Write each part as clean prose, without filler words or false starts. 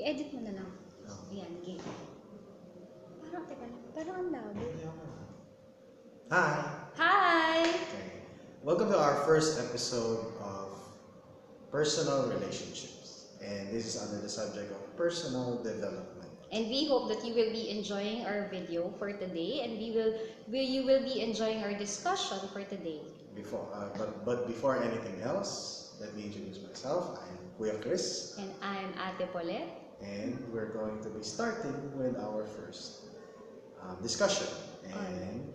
I-edit mo na lang. Oh. Ayan, game. Parang, teka lang. Parang ang labo. Hi! Hi! Okay. Welcome to our first episode of Personal Relationships. And this is under the subject of personal development. And we hope that you will be enjoying our video for today, and you will be enjoying our discussion for today. But before anything else, let me introduce myself. I'm Kuya Chris. And I'm Ate Paulette. And we're going to be starting with our first discussion. And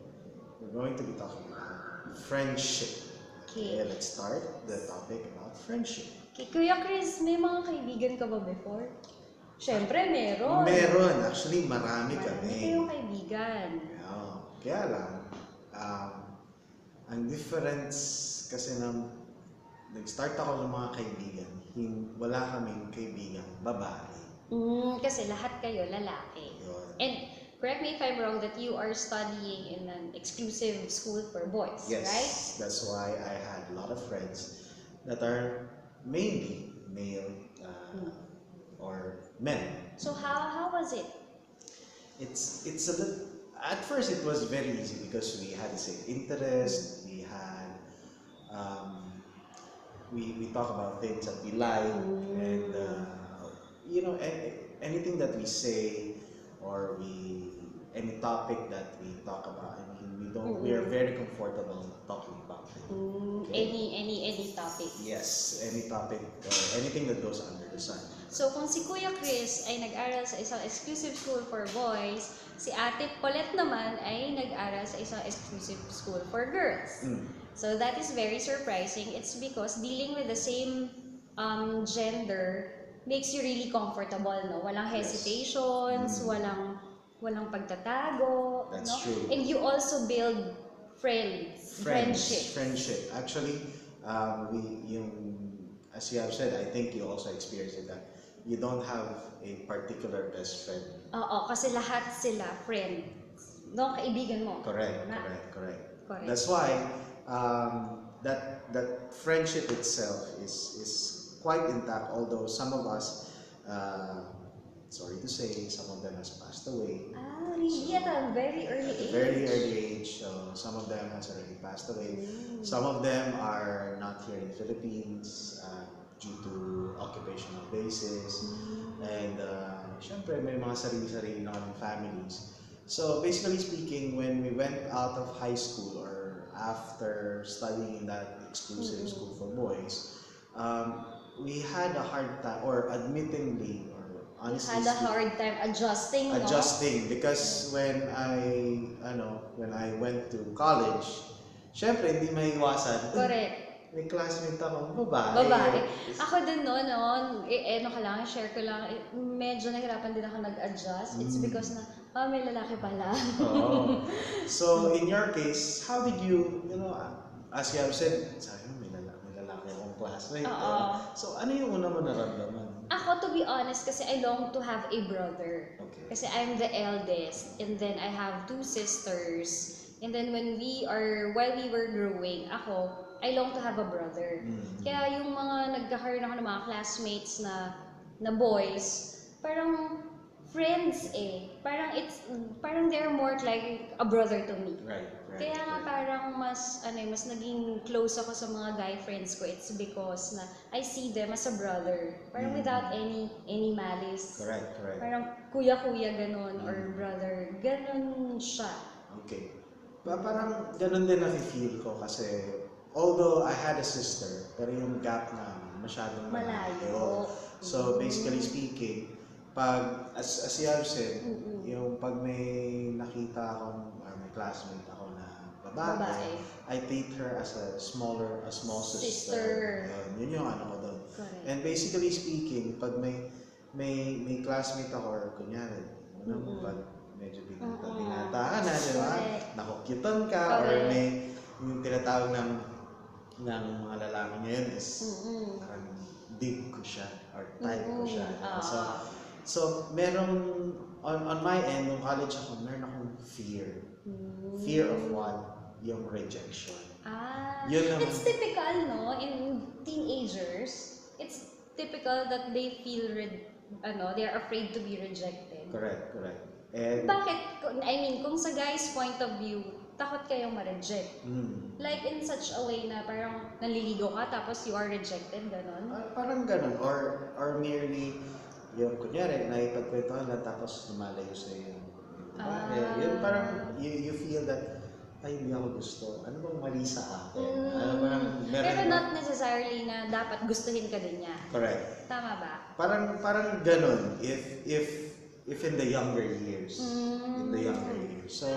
we're going to be talking about friendship. Okay. Let's start the topic about friendship. Okay, Kuya Chris, may mga kaibigan ka ba before? Siyempre, meron. Meron. Actually, marami Marami kami. kayong kaibigan. Yeah. Kaya lang, ang difference kasi nag-start ako ng mga kaibigan, wala kaming kaibigan babae. Kasi lahat kayo lalaki. Yun. And correct me if I'm wrong that you are studying in an exclusive school for boys, Yes, right? that's why I had a lot of friends that are mainly male or men. So how was it? It's a little. At first, it was very easy because we had the same interest. We had we talk about things that we like, and anything that we say or any topic that we talk about. I mean, we are very comfortable talking about it. Okay? Any topic. Yes, any topic or anything that goes under the sun. So kung si Kuya Chris ay nag-aral sa isang exclusive school for boys, si Ate Paulette naman ay nag-aral sa isang exclusive school for girls. So that is very surprising. It's because dealing with the same gender makes you really comfortable, no? Walang hesitations, walang pagtatago, That's no? true. And you also build friendship. Friendship. Actually, as you have said, I think you also experienced it that you don't have a particular best friend. Oo, kasi lahat sila friends. No, kaibigan mo. Correct. That's why that friendship itself is quite intact. Although some of us, sorry to say, some of them has passed away. Really? At a very early At a age? very early age. So some of them has already passed away. Some of them are not here in the Philippines due to occupational basis. And syempre may mga sarili-sarili na kaming families. So basically speaking, when we went out of high school or after studying in that exclusive school for boys, we had a hard time, or admittingly, or honestly Had a hard time adjusting, no? adjusting, because when I went to college, syempre hindi maiwasan. Correct. May classmate ako, babae. Ako din noon, share ko lang, medyo nahirapan din ako nag-adjust. It's because na, may lalaki pala. Oh. So, in your case, how did you, as you have said, sabi mo, may lalaki akong classmate. So, ano yung una mo naramdaman? Ako, to be honest, kasi I long to have a brother. Okay. Kasi I'm the eldest, and then I have two sisters. And then while we were growing, I long to have a brother. Kaya yung mga nagkakaroon ako ng mga classmates na boys, parang friends eh. Parang they're more like a brother to me. Right. Kaya nga parang mas naging close ako sa mga guy friends ko. It's because na I see them as a brother. Parang without any malice. Correct. Parang kuya-kuya ganon or brother. Ganon siya. Okay. Parang ganun din na-feel ko kasi although I had a sister, pero yung gap namin masyadong malayo. So basically speaking, as you have said, yung pag may nakita akong or may classmate ako na babae, I treat her as a small sister. Yun yung ano ko doon. And basically speaking, pag may classmate ako or kunyari, pag medyo binata ka na, di ba? Nakukyutan ka, or may yung tinatawag ng mga lalaki ngayon is parang dig ko siya or type ko siya. So merong on my end, nung college ako, meron akong fear. Fear of what? Yung rejection. Yun naman. It's typical, no? In teenagers, it's typical that they feel they're afraid to be rejected. Correct. And Bakit? I mean, kung sa guy's point of view, takot kayong ma-reject. Like in such a way na parang naliligaw ka tapos you are rejected, ganon. parang ganun. Or merely, yung kunyari, naipagkwentuhan lang tapos lumalayo sa iyo. Yun parang, you feel that, ay, hindi ako gusto. Ano bang mali sa akin? Pero not necessarily na dapat gustuhin ka din niya. Correct. Tama ba? Parang ganun. If in the younger years. So,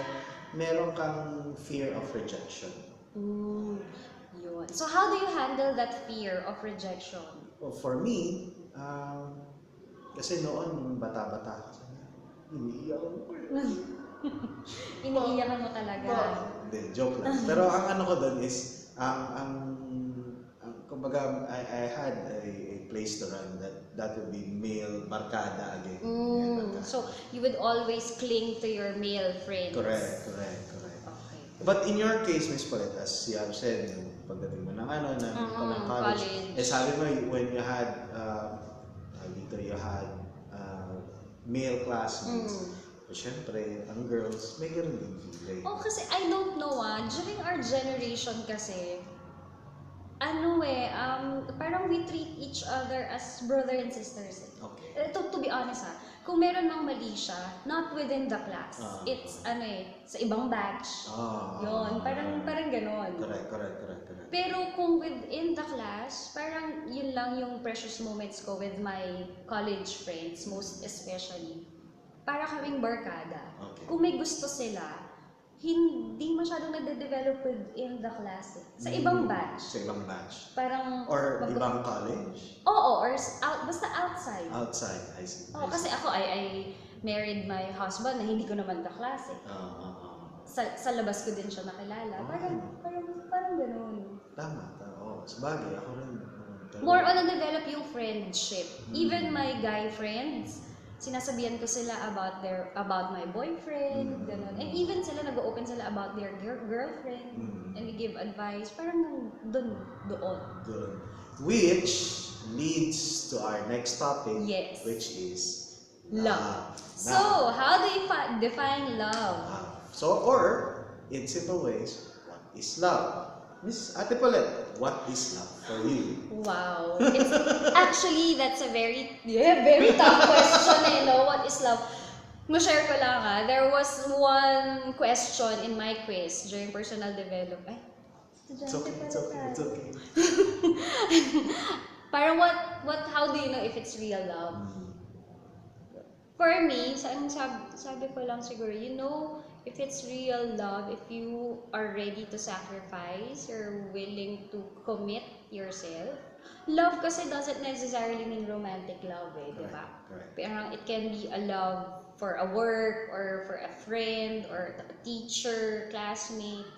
meron kang fear of rejection. Yun. So how do you handle that fear of rejection? Well, for me, kasi noon, nung bata-bata, iniiyak ako. Iniiyakan mo talaga. Hindi, joke lang. Pero ang ano ko doon is, kumbaga, I had a place to run that would be male barkada again. Male barkada. So you would always cling to your male friends. Correct. Okay. But in your case, Miss Paulette, as you have said, yung pagdating mo ng college, sabi mo, when you had, you had male classmates, syempre, ang girls, may ganun din feeling. Kasi I don't know during our generation kasi, parang we treat each other as brother and sisters. Okay. To be honest kung meron ng mali siya, not within the class, it's sa ibang batch. Yun, parang ganon. Correct. Pero kung within the class, parang yun lang yung precious moments ko with my college friends, most especially. Para kaming barkada. Okay. Kung may gusto sila, hindi masyadong nade-develop within the class. Sa ibang batch. Sa ibang batch. Parang... Or ibang college? Oo, or basta outside. Outside, I see. Kasi ako, I married my husband na hindi ko naman kaklase. Sa labas ko din siya nakilala. Parang ganun. Tama. Sabagay, ako rin. More on na-develop yung friendship. Even my guy friends, sinasabihan ko sila about my boyfriend, ganun. And even sila nag-open sila about their girlfriend, and we give advice. Parang doon. Which leads to our next topic, yes, which is love. So, how do you define love? Or in simple ways, what is love? Miss Ate Paulette, what is love for you? Wow. Actually, that's a very tough question. What is love? Ma-share ko lang there was one question in my quiz during personal development. It's okay. Parang how do you know if it's real love? For me, sabi ko lang siguro, if it's real love, if you are ready to sacrifice, you're willing to commit yourself. Love kasi doesn't necessarily mean romantic love, di ba? Parang it can be a love for a work, or for a friend, or a teacher, classmate.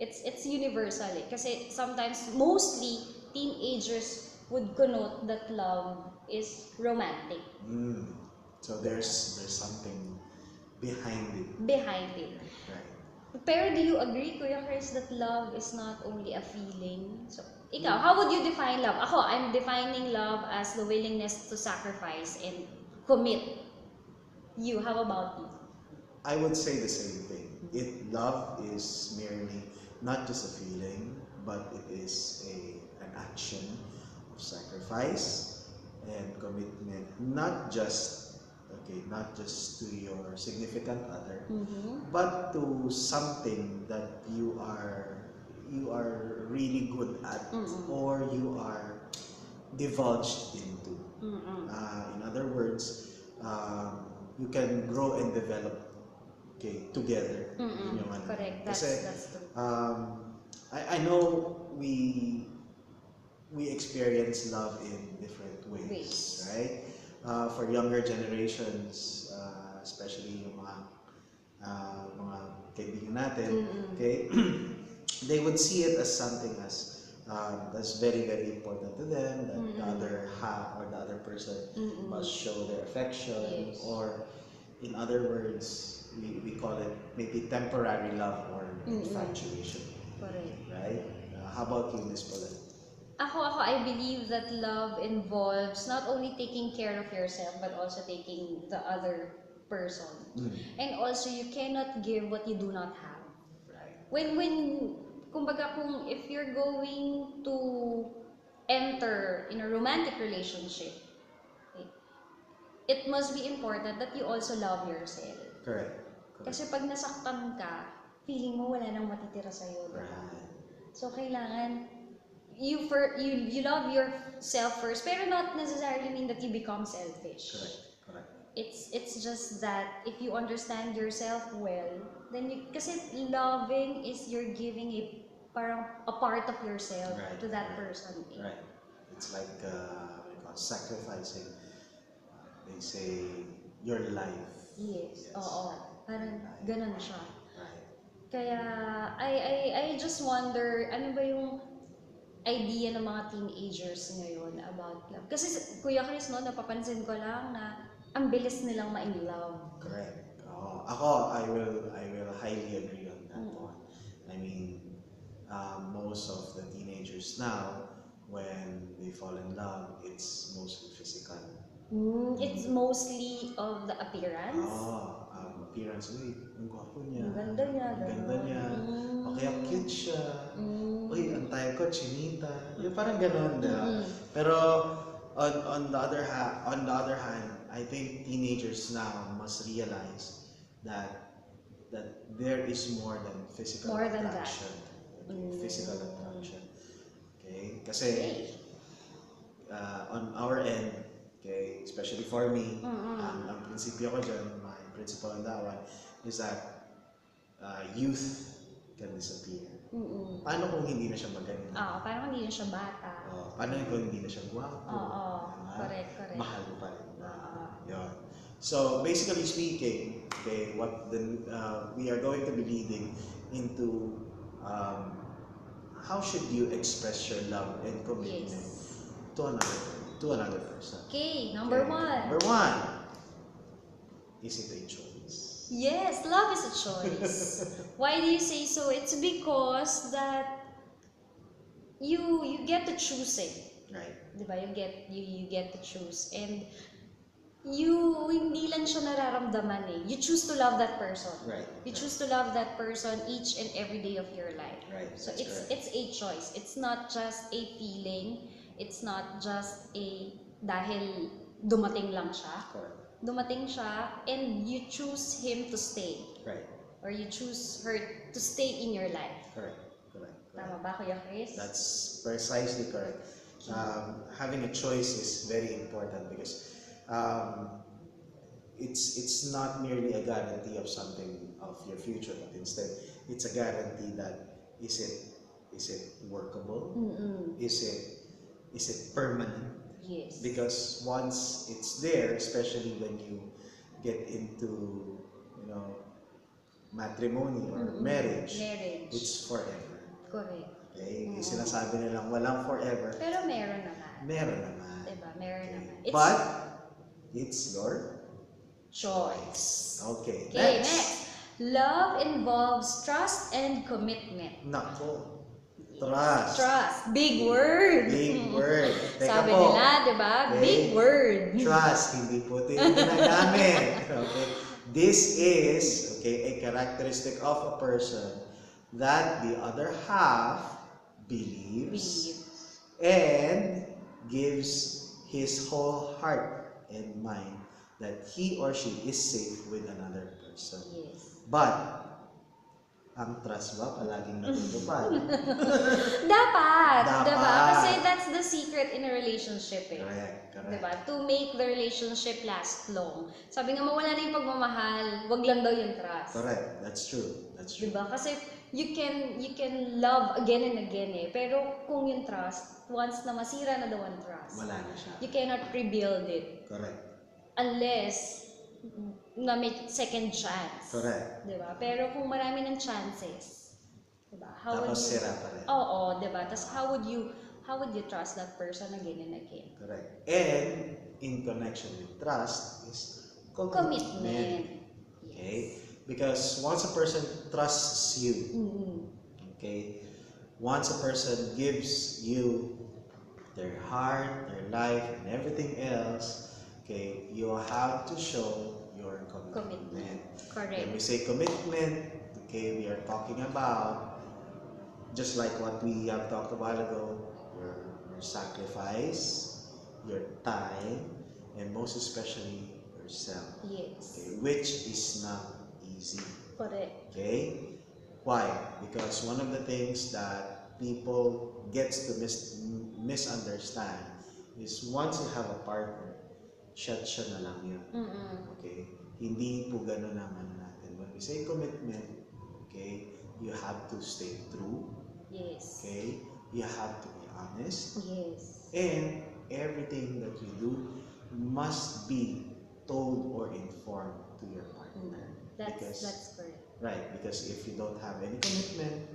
It's universal kasi sometimes, mostly, teenagers would connote that love is romantic. So there's something behind it. Right. Pero do you agree, Kuya Chris, that love is not only a feeling? So, ikaw, how would you define love? Ako, I'm defining love as the willingness to sacrifice and commit. You, how about you? I would say the same thing. Love is merely not just a feeling, but it is an action of sacrifice and commitment, not just to your significant other, but to something that you are really good at, or you are divulged into. In other words, you can grow and develop together. Correct. That's true. I know we experience love in different ways. Right? For younger generations, especially yung mga kaibigan natin, they would see it as something that's very, very important to them, that the other half or the other person must show their affection, or in other words, we call it maybe temporary love or infatuation. Correct. Right? How about you, Miss Paulette? Ako, I believe that love involves not only taking care of yourself, but also taking the other person. And also, you cannot give what you do not have. Right. Kumbaga, if you're going to enter in a romantic relationship, okay, it must be important that you also love yourself. Correct. Kasi pag nasaktan ka, feeling mo wala nang matitira sa'yo. Right. So, kailangan you love yourself first, pero not necessarily mean that you become selfish. Correct. It's just that if you understand yourself well, then kasi loving is you're giving parang a part of yourself to that person. Right. It's like sacrificing. They say your life. Yes. Oo. Parang ganun siya. Right. Kaya I just wonder, ano ba yung idea ng mga teenagers ngayon about love? Kasi Kuya Chris, no, napapansin ko lang na ang bilis nilang ma-in love. Correct. Ako, I will highly agree on that one. I mean, most of the teenagers now, when they fall in love, it's mostly physical. It's mostly of the appearance. Appearance. Uy, ang gwapo niya. Ang ganda niya. Ang ganda niya. O kaya cute siya. Uy, ang tayo ko, chinita. Yung parang ganun. Pero, on the other hand, I think teenagers now must realize that there is more than physical attraction. Okay? Physical attraction. Okay? Kasi, on our end, okay, especially for me, ang prinsipyo ko dyan, my principle on that one, is that youth can disappear. Paano kung hindi na siya maganda? Parang hindi na siya bata. Paano kung hindi na siya gwapo? Correct. Mahal mo pa rin. Yun. So, basically speaking, okay, what we are going to be leading into how should you express your love and commitment to another person. Okay, number one. Number one, is it a choice? Yes, love is a choice. Why do you say so? It's because that you get to choose it. Right. Diba? You get to choose, and you hindi lang siya nararamdaman eh. You choose to love that person. Right. You choose to love that person each and every day of your life. Right. So That's it's a choice. It's not just a feeling. It's not just dahil dumating lang siya. Correct. Dumating siya and you choose him to stay. Right. Or you choose her to stay in your life. Correct. Tama ba, Kuya Chris? That's precisely correct. Having a choice is very important because it's not merely a guarantee of something of your future, but instead it's a guarantee that is it workable? Is it permanent? Yes. Because once it's there, especially when you get into matrimony or marriage, it's forever. Correct. Okay? Sinasabi nilang walang forever. Pero meron naman. Meron naman. Diba? Meron naman. But it's your choice. Okay. Next. Love involves trust and commitment. Nako. Trust. Big word. Big word. Teka Sabi po. nila, diba? Okay. Big word. Trust, hindi po ito yung ginagamit. Okay? This is a characteristic of a person that the other half believes and gives his whole heart and mind that he or she is safe with another person. Yes. But, ang trust ba palaging natutupad? Dapat. Dapat. Diba? Kasi that's the secret in a relationship eh. Correct. Diba? To make the relationship last long. Sabi nga, mawala na yung pagmamahal, wag lang daw yung trust. Correct. That's true. Diba? Kasi you can love again and again eh. Pero kung yung trust, once na masira na daw ang trust, Wala na siya. you cannot rebuild it. Correct. Unless na may second chance. Correct. Diba? Pero kung marami ng chances, diba? Tapos sira pa rin. Oo, diba? Tapos how would you trust that person again and again? Correct. And in connection with trust is commitment. Okay? Because once a person trusts you, okay, once a person gives you their heart, their life, and everything else, okay, you have to show your commitment. When we Correct. say commitment, okay, we are talking about, just like what we have talked a while ago, your sacrifice, your time, and most especially yourself. Yes. Okay, which is not easy. Correct. Okay? Why? Because one of the things that people gets to misunderstand is once you have a partner, siya na lang yun. Okay? Hindi po ganun naman natin. When we say commitment, okay, you have to stay true. Yes. Okay? You have to be honest. Yes. And everything that you do must be told or informed to your partner. That's correct. Right, because if you don't have any commitment,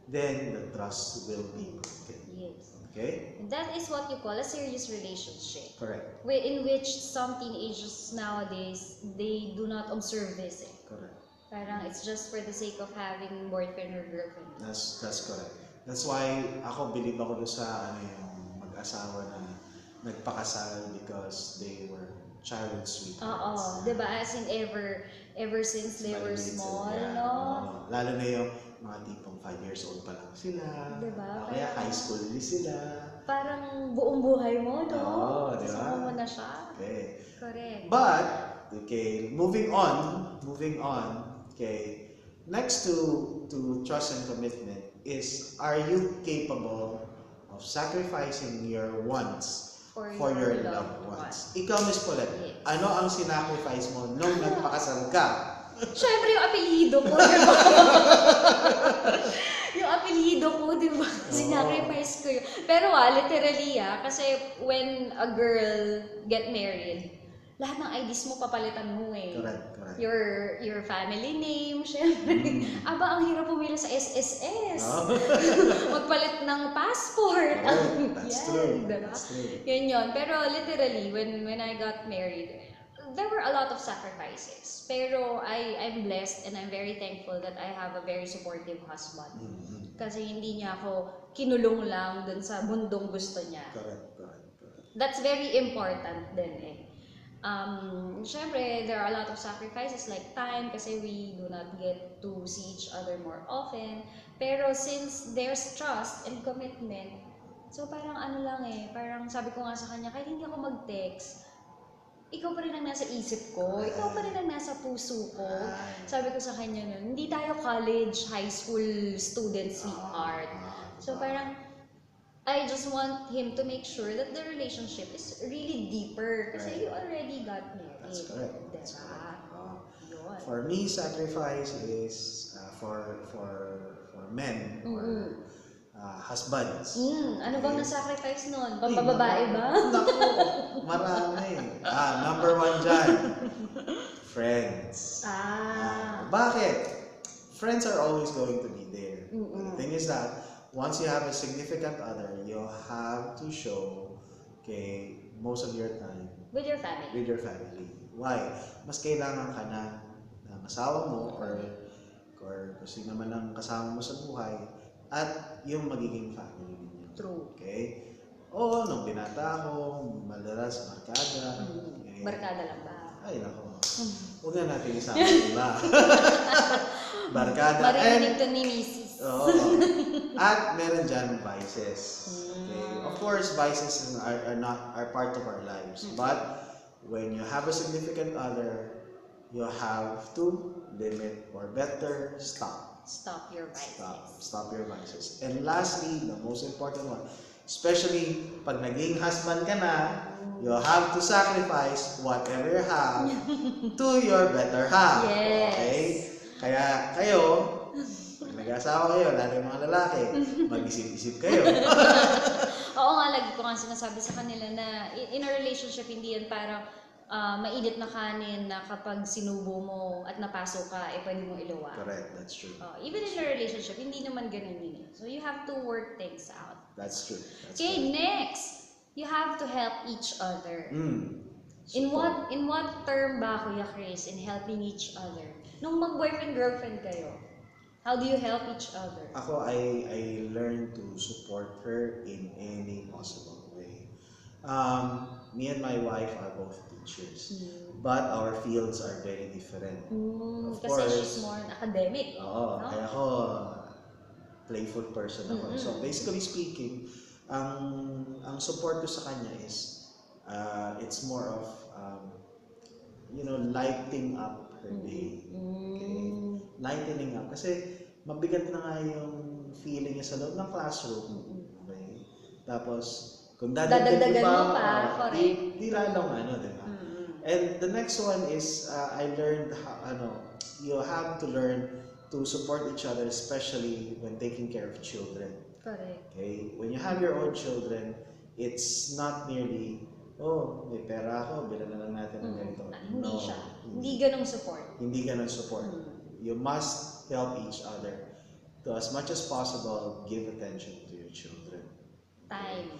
then the trust will be broken. Yes. Okay? And that is what you call a serious relationship. Correct. In which some teenagers nowadays, they do not observe this. Correct. Parang it's just for the sake of having boyfriend or girlfriend. That's correct. That's why ako believe ako sa yung mag-asawa na nagpakasal because they were childhood sweethearts. Oo, diba? As in ever since they were Maliliit small, sila, yeah. no? Lalo na yung mga tipong 5 years old pa lang sila. Diba? Kaya high school sila. Parang buong buhay mo, no? Oo, diba? Kasama mo na siya. Okay. Correct. But, okay, moving on, okay, next to trust and commitment is, are you capable of sacrificing your wants for your loved ones? Ikaw, Miss Paulette, Yes. ano ang sinacrifice mo nung nagpakasal ka? Siyempre yung apelyido ko, di ba? Yung apelyido ko, di ba? Sinacrifice ko yun. Pero literally kasi when a girl get married, lahat ng IDs mo papalitan mo eh. Correct. Your family name, syempre. Aba, ang hirap pumila sa SSS. Oh. Magpalit ng passport. Oh, that's true. Diba? That's true. Yun. Pero literally, when I got married, there were a lot of sacrifices. Pero I'm blessed and I'm very thankful that I have a very supportive husband. Kasi hindi niya ako kinulong lang dun sa mundong gusto niya. Correct. That's very important din eh. Syempre, there are a lot of sacrifices like time kasi we do not get to see each other more often. Pero since there's trust and commitment, so parang parang sabi ko nga sa kanya, kahit hindi ako mag-text, ikaw pa rin ang nasa isip ko, ikaw pa rin ang nasa puso ko. Sabi ko sa kanya nun, hindi tayo college, high school student sweetheart. So parang, I just want him to make sure that the relationship is really deeper kasi you already got married. That's correct. Yun. For me, sacrifice is for men or husbands. Ano bang na-sacrifice nun? Pampababae ba? Naku, marami. Number 1 dyan, friends. Bakit? Friends are always going to be there. The thing is that once you have a significant other, you have to show, most of your time With your family. Why? Mas kailangan ka na ng asawa mo or kung sino man ang kasama mo sa buhay at yung magiging family ninyo. True. Okay? Oo, nung binata ako, madalas barkada. Barkada lang ba? Ay, nako. Huwag na natin isama iba. Barkada. Marinig to ni Mrs. Oo. At meron dyan vices. Okay? Of course, vices are part of our lives. But when you have a significant other, you have to limit or better stop. Stop your vices. Stop your vices. And lastly, the most important one, especially pag naging husband ka na, you have to sacrifice whatever you have to your better half. Yes. Okay? Kaya kayo, pag nag-asawa kayo, lalo yung mga lalaki, mag-isip-isip kayo. Oo nga, lagi ko nga sinasabi sa kanila na in a relationship, hindi yan parang mainit na kanin na kapag sinubo mo at napasok ka, pwede mong iluwa. Correct, that's true. Even in a relationship, hindi naman ganun yun eh. So you have to work things out. That's true. Okay, next, you have to help each other. In what term ba, Kuya Chris, in helping each other? Nung mag-boyfriend-girlfriend kayo, how do you help each other? Ako, I learned to support her in any possible way. Me and my wife are both teachers, but our fields are very different. Of Kasi course, she's more academic. oo, no? kaya ako playful person ako. So basically speaking, ang support ko sa kanya is it's more of lighting up her day. Okay? Lightening up. Kasi mabigat na nga yung feeling niya sa loob ng classroom. Okay? Tapos, kung dadagdagan mo pa, correct. di lalong di ba? And the next one is, I learned you have to learn to support each other, especially when taking care of children. Correct. Okay? When you have your own children, it's not merely, oh, may pera ako, bilan na lang natin ng ganito. Hindi siya. Hindi ganong support. Hindi ganong support. You must help each other. To as much as possible, give attention to your children. Time.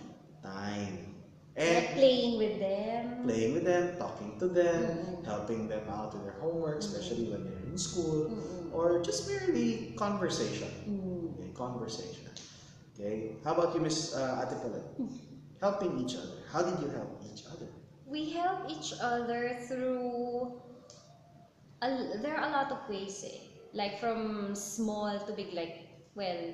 And playing with them, talking to them, helping them out with their homework, especially when they're in school, or just merely conversation. Okay, conversation. Okay, how about you, Miss Ate Paulette? Helping each other. How did you help each other? We help each other through, there are a lot of ways like from small to big, like,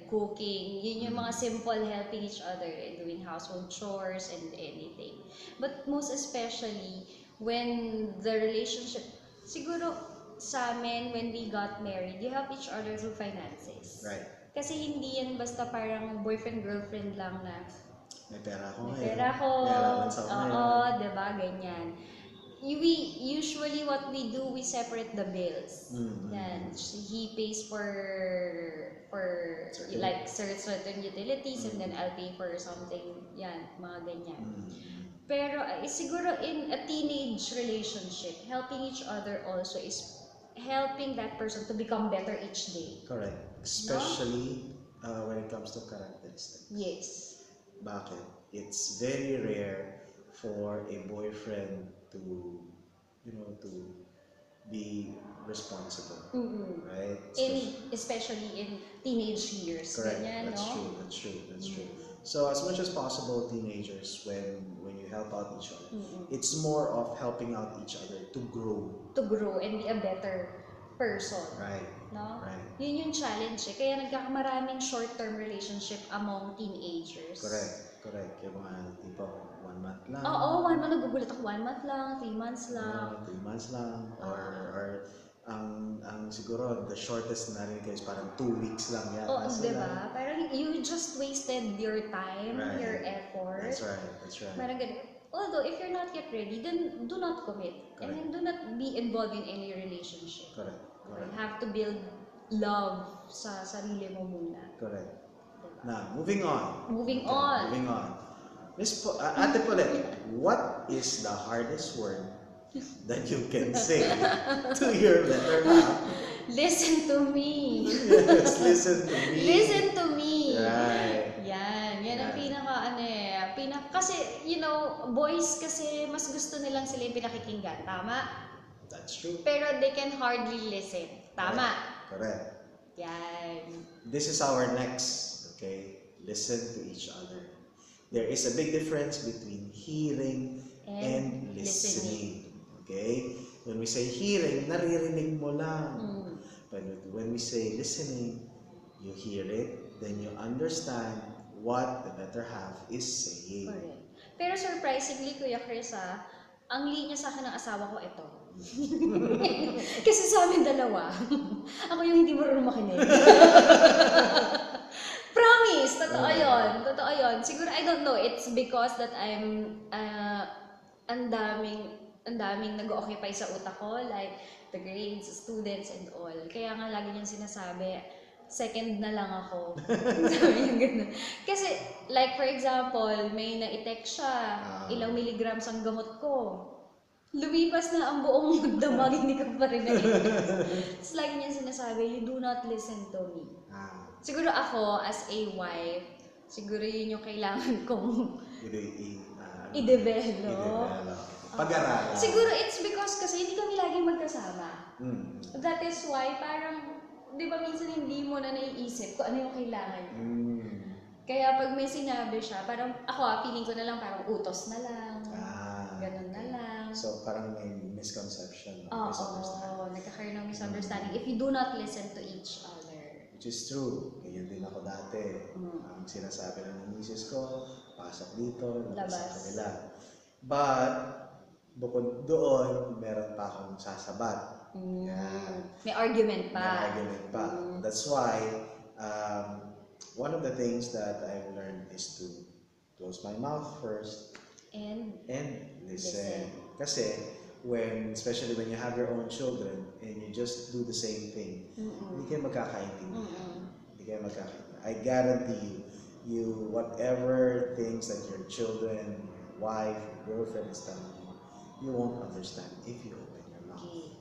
cooking, yun yung mga simple helping each other, doing household chores and anything. But most especially, when the relationship, siguro sa amin, when we got married, you help each other through finances. Right. Kasi hindi yan basta parang boyfriend-girlfriend lang na may pera ako may ngayon. pera ko, Oo, diba, ganyan. We usually what we do, we separate the bills. Yan, he pays for like certain utilities, and then I'll pay for something. Yan, mga ganyan. Pero siguro in a teenage relationship, helping each other also is helping that person to become better each day. Correct. Especially when it comes to characteristics. Yes. Bakit? It's very rare for a boyfriend to be responsible, right? Especially in teenage years. Correct. Ganyan, That's true. So as much as possible, teenagers, when you help out each other, it's more of helping out each other to grow. To grow and be a better person. Right. No? Right. Yun yung challenge Kaya nagkakamaraming short-term relationship among teenagers. Correct. Yung mga tipo 1 month lang. Oo, 1 month. Nagugulat ako. 1 month lang, 3 months lang. 3 months lang. Or ang siguro, the shortest na rin is parang 2 weeks lang yata. Oo, diba? Parang you just wasted your time, right. Your effort. That's right. Parang ganun. Although, if you're not yet ready, then do not commit. Correct. And then do not be involved in any relationship. Correct. You have to build love sa sarili mo muna. Correct. Now, moving on. Miss Ate Paulette, what is the hardest word that you can say to your better half? Listen to me. Yes, listen to me. Listen to me. Right. Yan ang kasi, boys kasi mas gusto nilang sila yung pinakikinggan. Tama? That's true. Pero they can hardly listen. Tama? Correct. Yan. This is our next, okay? Listen to each other. There is a big difference between hearing and listening. Okay? When we say hearing, naririnig mo lang. But when we say listening, you hear it, then you understand what the better half is saying. Correct. Pero surprisingly, Kuya Chris, ang linya sa akin ng asawa ko ito. Kasi sa amin dalawa, ako yung hindi marunong makinig. Promise! Totoo yun. Siguro, I don't know, it's because that I'm, ang daming nag-occupy sa utak ko, like the grades, students, and all. Kaya nga lagi niyang sinasabi, second na lang ako. Kasi, like for example, may na-text siya, ilang milligrams ang gamot ko. Lumipas na ang buong damag, hindi ka pa rin Tapos lagi niyang sinasabi, you do not listen to me. Siguro ako, as a wife, siguro yun yung kailangan kong i-develop. Pag-aralan. Siguro it's because kasi hindi kami laging magkasama. That is why parang, di ba minsan hindi mo na naiisip kung ano yung kailangan niya. Kaya pag may sinabi siya, parang ako feeling ko na lang parang utos na lang. Ganun na lang. So parang may misconception, Oo, misunderstanding. nagkakaroon ng misunderstanding if you do not listen to each other. Which is true. Ganyan din ako dati. Ang sinasabi lang ng misis ko, pasok dito, labas sa kanila. But, bukod doon, meron pa akong sasabat. Yan. May argument pa. May argument pa. That's why, one of the things that I've learned is to close my mouth first And listen. Kasi, especially when you have your own children and you just do the same thing, hindi kayo magkakaintindihan. Hindi kayo magkakaintindihan. I guarantee you, whatever things that your children, your wife, your girlfriend is telling you, you won't understand if you open your mouth. Okay.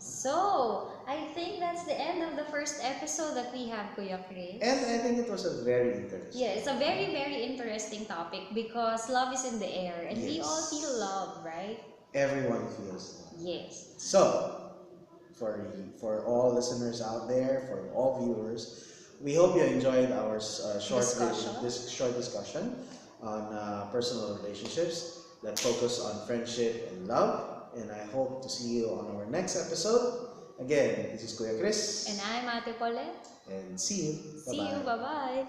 So, I think that's the end of the first episode that we have, Kuya Chris. And I think it was a very interesting. Yeah, it's a very, very interesting topic because love is in the air and we Yes. all feel love, right? Everyone feels love. Yes. So, for all listeners out there, for all viewers, we hope you enjoyed our short discussion on personal relationships that focus on friendship and love. And I hope to see you on our next episode. Again, this is Kuya Chris. And I'm Ate Paulette. And see you. See you. Bye-bye.